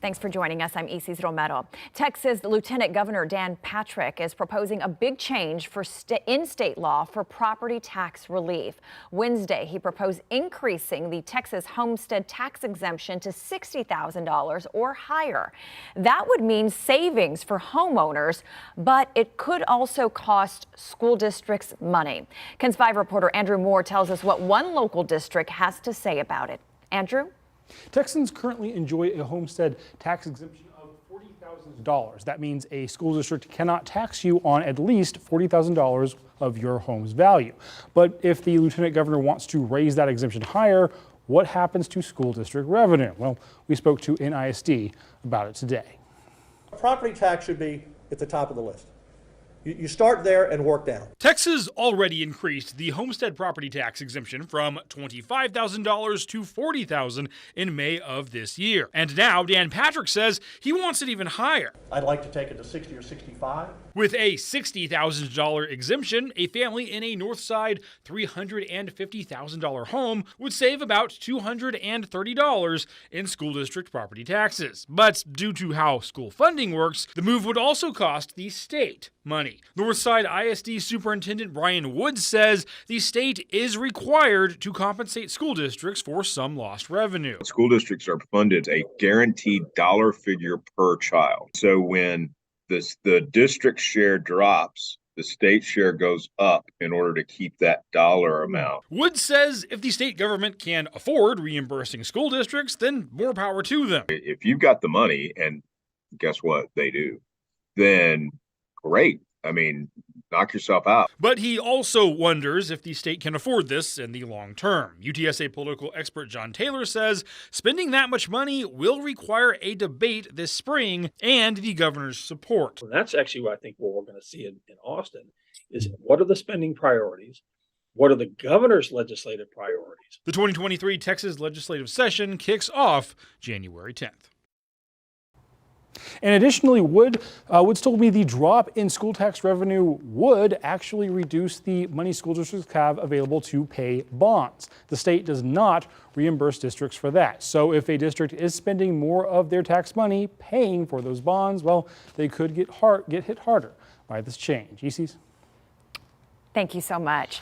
Thanks for joining us. I'm Isis Romero. Texas Lieutenant Governor Dan Patrick is proposing a big change for in-state law for property tax relief. Wednesday, he proposed increasing the Texas homestead tax exemption to $60,000 or higher. That would mean savings for homeowners, but it could also cost school districts money. KENS 5 reporter Andrew Moore tells us what one local district has to say about it. Andrew? Texans currently enjoy a homestead tax exemption of $40,000. That means a school district cannot tax you on at least $40,000 of your home's value. But if the lieutenant governor wants to raise that exemption higher, what happens to school district revenue? Well, we spoke to NISD about it today. Property tax should be at the top of the list. You start there and work down. Texas already increased the homestead property tax exemption from $25,000 to $40,000 in May of this year. And now Dan Patrick says he wants it even higher. I'd like to take it to 60 or 65. With a $60,000 exemption, a family in a Northside $350,000 home would save about $230 in school district property taxes. But due to how school funding works, the move would also cost the state money. Northside ISD Superintendent Brian Woods says the state is required to compensate school districts for some lost revenue. School districts are funded a guaranteed dollar figure per child. So when the district share drops, the state share goes up in order to keep that dollar amount. Woods says if the state government can afford reimbursing school districts, then more power to them. If you've got the money, and guess what, they do, then great. I mean, knock yourself out. But he also wonders if the state can afford this in the long term. UTSA political expert John Taylor says spending that much money will require a debate this spring and the governor's support. And that's actually what I think what we're going to see in Austin is what are the spending priorities? What are the governor's legislative priorities? The 2023 Texas legislative session kicks off January 10th. And additionally, Woods told me the drop in school tax revenue would actually reduce the money school districts have available to pay bonds. The state does not reimburse districts for that. So if a district is spending more of their tax money paying for those bonds, well, they could get hit harder by this change. Isis? Thank you so much.